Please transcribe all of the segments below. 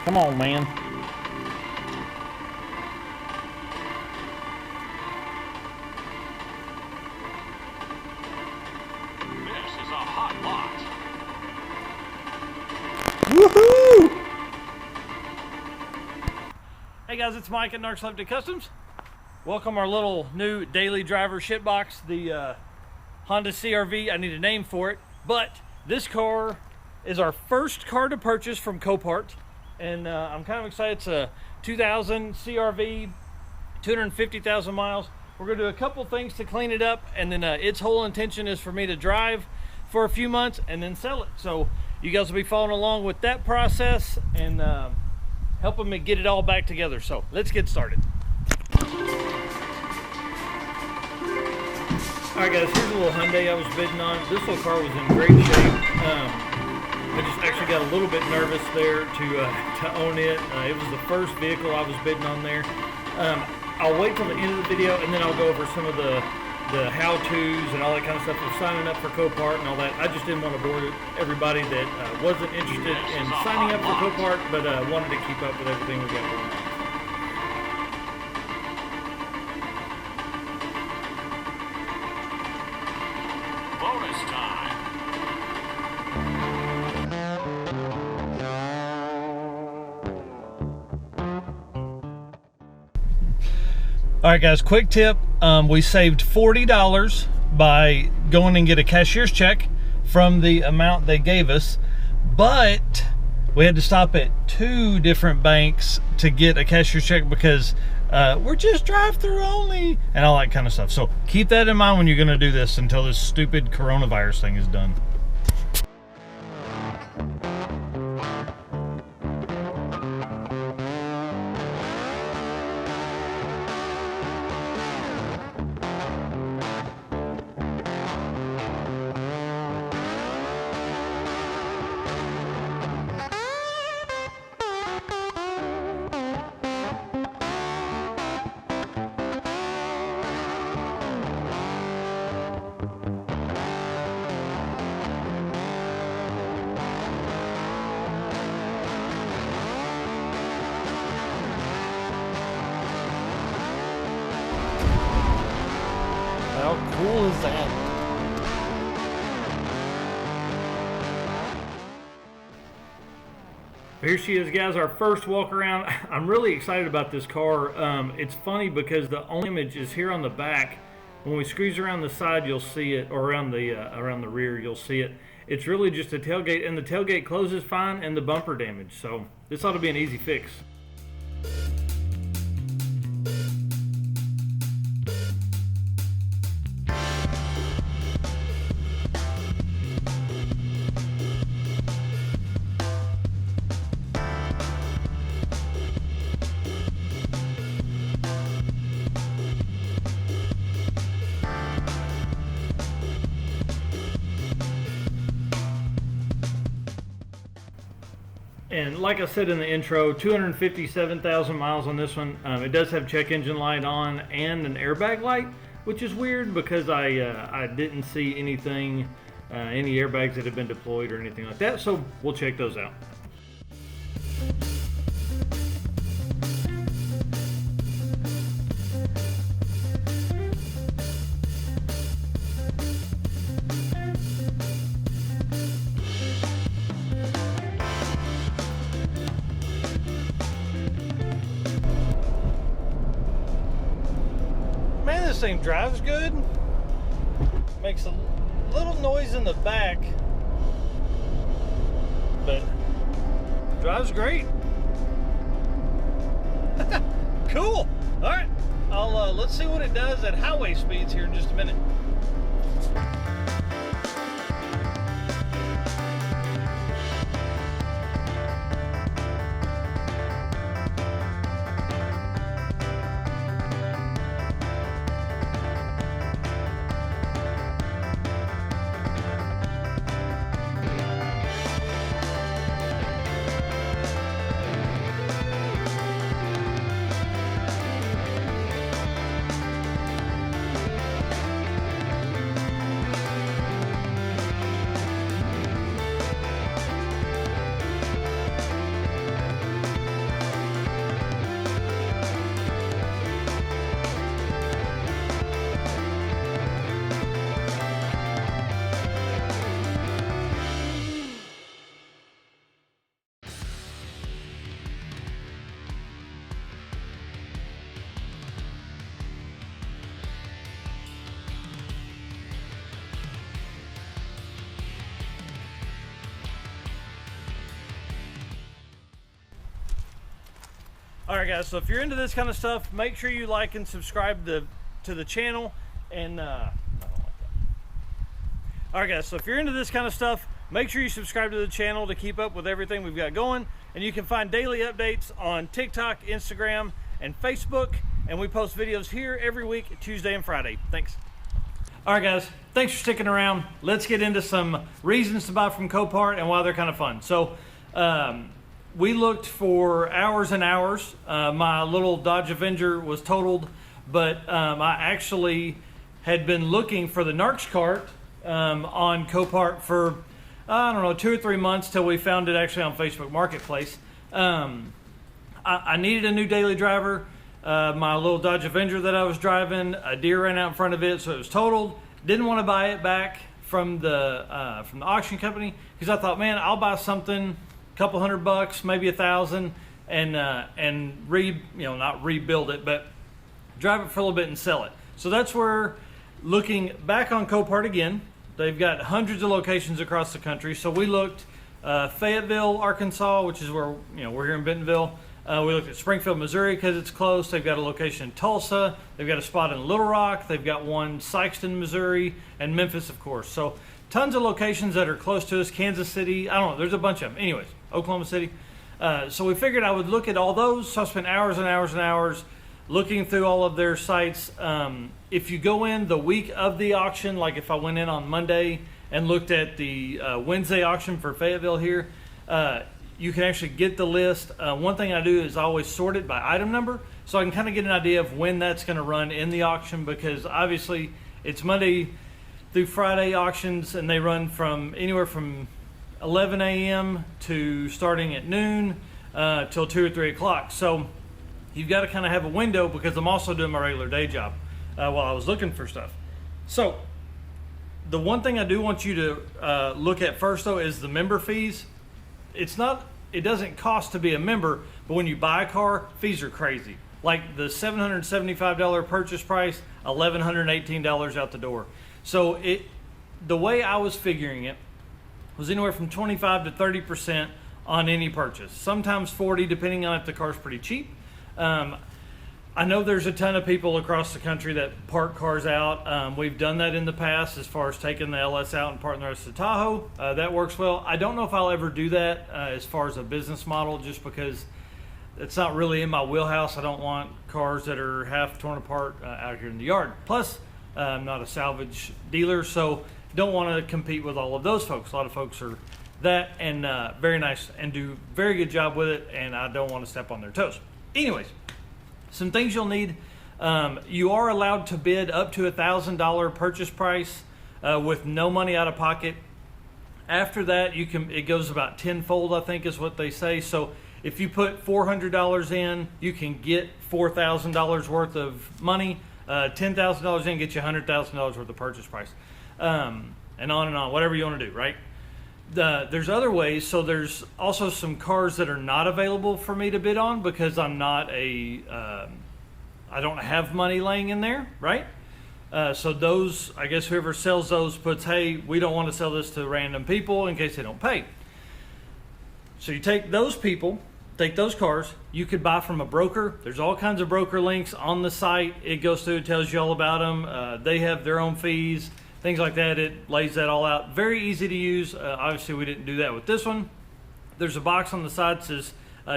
Come on, man. This is a hot lot. Woohoo! Hey guys, it's Mike at Narcoleptic Customs. Welcome our little new daily driver shit box, the Honda CR-V. I need a name for it, but this car is our first car to purchase from Copart, and I'm kind of excited. It's a 2000 CR-V, 250,000 miles. We're gonna do a couple things to clean it up, and then its whole intention is for me to drive for a few months and then sell it. So you guys will be following along with that process and helping me get it all back together. So let's get started. Alright guys, here's a little Hyundai I was bidding on. This little car was in great shape. I just actually got a little bit nervous there to own it. It was the first vehicle I was bidding on there. I'll wait till the end of the video and then I'll go over some of the how-tos and all that kind of stuff of signing up for Copart and all that. I just didn't want to bore everybody that wasn't interested in signing up for Copart, but wanted to keep up with everything we got going on. Bonus time. All right guys, quick tip. We saved $40 by going and get a cashier's check from the amount they gave us, but we had to stop at 2 different banks to get a cashier's check because we're just drive-through only and all that kind of stuff. So keep that in mind when you're gonna do this until this stupid coronavirus thing is done. How cool is that? Here she is, guys, our first walk around. I'm really excited about this car. It's funny because the only image is here on the back. When we squeeze around the side, you'll see it, or around the rear, you'll see it. It's really just a tailgate, and the tailgate closes fine, and the bumper damage. So this ought to be an easy fix. And like I said in the intro, 257,000 miles on this one. It does have check engine light on and an airbag light, which is weird because I didn't see anything, any airbags that have been deployed or anything like that. So we'll check those out. Man, this thing drives good. Makes a little noise in the back, but drives great. Cool. All right, let's see what it does at highway speeds here in just a minute. All right, guys, so if you're into this kind of stuff, make sure you like and subscribe to the channel. And I don't like that. All right, guys, so if you're into this kind of stuff, make sure you subscribe to the channel to keep up with everything we've got going. And you can find daily updates on TikTok, Instagram, and Facebook. And we post videos here every week, Tuesday and Friday. Thanks. All right, guys, thanks for sticking around. Let's get into some reasons to buy from Copart and why they're kind of fun. So we looked for hours and hours. My little Dodge Avenger was totaled, but I actually had been looking for the Narcs cart on Copart for, I don't know, 2 or 3 months till we found it actually on Facebook Marketplace. I needed a new daily driver. My little Dodge Avenger that I was driving, a deer ran out in front of it, so it was totaled. Didn't want to buy it back from the auction company because I thought, man, I'll buy something, a couple $100, maybe $1,000, and not rebuild it, but drive it for a little bit and sell it. So that's where, looking back on Copart again, they've got hundreds of locations across the country. So we looked Fayetteville, Arkansas, which is where we're here in Bentonville. We looked at Springfield, Missouri, because it's close. They've got a location in Tulsa. They've got a spot in Little Rock. They've got one Sikeston, Missouri, and Memphis, of course. So tons of locations that are close to us. Kansas City, I don't know, there's a bunch of them. Anyways, Oklahoma City. So we figured I would look at all those. So I spent hours and hours and hours looking through all of their sites. If you go in the week of the auction, like if I went in on Monday and looked at the Wednesday auction for Fayetteville here, you can actually get the list. One thing I do is I always sort it by item number, so I can kind of get an idea of when that's going to run in the auction, because obviously it's Monday through Friday auctions, and they run from anywhere from 11 a.m. to starting at noon till 2 or 3 o'clock. So you've got to kind of have a window, because I'm also doing my regular day job while I was looking for stuff. So the one thing I do want you to look at first, though, is the member fees. It doesn't cost to be a member, but when you buy a car, fees are crazy. Like the $775 purchase price, $1,118 out the door. So the way I was figuring it was anywhere from 25 to 30% on any purchase. Sometimes 40, depending on if the car's pretty cheap. I know there's a ton of people across the country that park cars out. We've done that in the past as far as taking the LS out and parking the rest of the Tahoe. That works well. I don't know if I'll ever do that as far as a business model, just because it's not really in my wheelhouse. I don't want cars that are half torn apart out here in the yard. Plus, I'm not a salvage dealer, so don't want to compete with all of those folks. A lot of folks are that, and very nice and do very good job with it, and I don't want to step on their toes. Anyways, some things you'll need. You are allowed to bid up to $1,000 purchase price with no money out of pocket. After that, it goes about tenfold, I think is what they say. So if you put $400 in, you can get $4,000 worth of money. $10,000 in gets you $100,000 worth of purchase price. And on, whatever you want to do, right? There's other ways. So there's also some cars that are not available for me to bid on, because I'm not I don't have money laying in there, right? So those, I guess whoever sells those puts, hey, we don't want to sell this to random people in case they don't pay. So you take those people, take those cars, you could buy from a broker. There's all kinds of broker links on the site. It goes through, tells you all about them. They have their own fees, things like that. It lays that all out. Very easy to use. Obviously, we didn't do that with this one. There's a box on the side that says,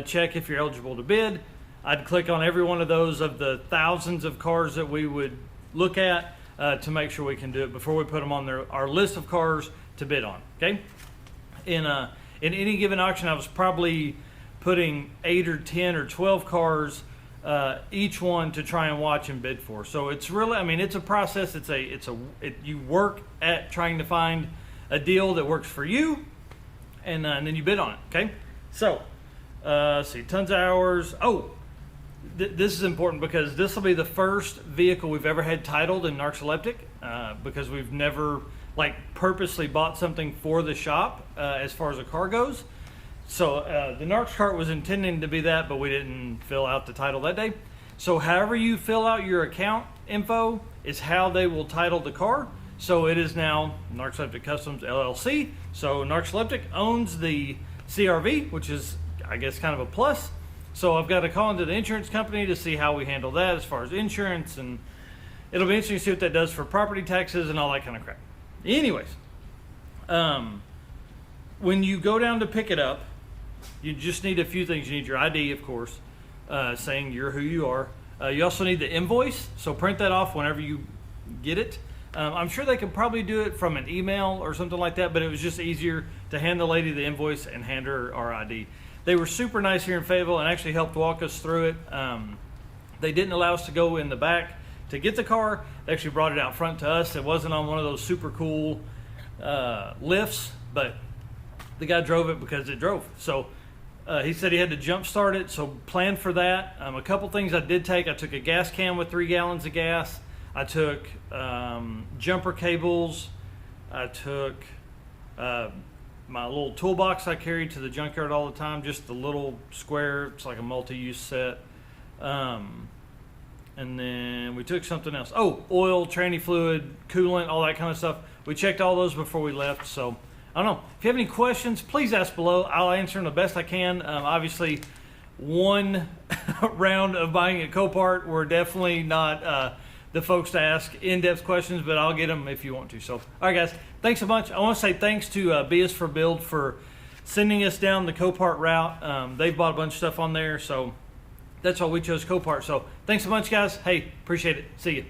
check if you're eligible to bid. I'd click on every one of those of the thousands of cars that we would look at to make sure we can do it before we put them on our list of cars to bid on, okay? In any given auction, I was probably putting 8 or 10 or 12 cars each one to try and watch and bid for. So it's really, I mean, it's a process. You work at trying to find a deal that works for you, and then you bid on it. Okay. So see, tons of hours. Oh, this is important because this will be the first vehicle we've ever had titled in Narcoleptic, because we've never purposely bought something for the shop as far as a car goes. So the Narcs cart was intending to be that, but we didn't fill out the title that day. So however you fill out your account info is how they will title the car. So it is now Narcoleptic Customs LLC. So Narcoleptic owns the CRV, which is, I guess, kind of a plus. So I've got to call into the insurance company to see how we handle that as far as insurance, and it'll be interesting to see what that does for property taxes and all that kind of crap. Anyways, when you go down to pick it up, you just need a few things. You need your ID, of course, saying you're who you are. You also need the invoice, so print that off whenever you get it. I'm sure they could probably do it from an email or something like that, but it was just easier to hand the lady the invoice and hand her our ID. They were super nice here in Fayetteville and actually helped walk us through it. They didn't allow us to go in the back to get the car. They actually brought it out front to us. It wasn't on one of those super cool lifts, but the guy drove it because it drove. So he said he had to jump start it, so plan for that. A couple things I did take. I took a gas can with 3 gallons of gas. I took jumper cables. I took my little toolbox I carried to the junkyard all the time, just the little square. It's like a multi-use set. And then we took something else. Oh, oil, tranny fluid, coolant, all that kind of stuff. We checked all those before we left. So I don't know. If you have any questions, please ask below. I'll answer them the best I can. Obviously, one round of buying at Copart, we're definitely not the folks to ask in-depth questions, but I'll get them if you want to. So, all right, guys, thanks so much. I want to say thanks to B is for Build for sending us down the Copart route. They've bought a bunch of stuff on there, so that's why we chose Copart. So, thanks so much, guys. Hey, appreciate it. See you.